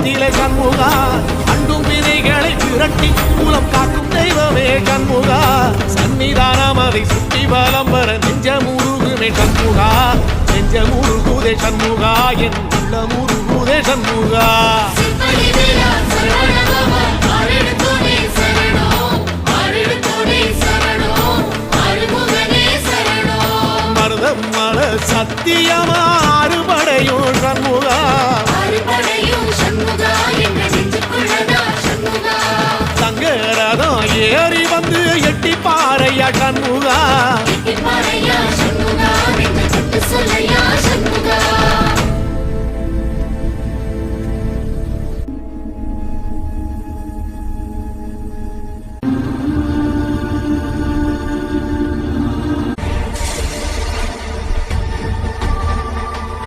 உள்ளத்திலே சண்முகா அண்டும் வினைகளை திரட்டி மூலம் காக்கும் தெய்வமே சண்முகா சன்னிதானம் அதை சுற்றி பலம் வர நெஞ்ச முருகுமே சண்முகா நெஞ்ச முருகுதே சண்முகா என் உள்ள முருகுதே சண்முகா மருதம் மல சத்தியமா அறுபடையும் சண்முகா தங்க ரதம் ஏறி வந்து எட்டி பாறையா சண்முகா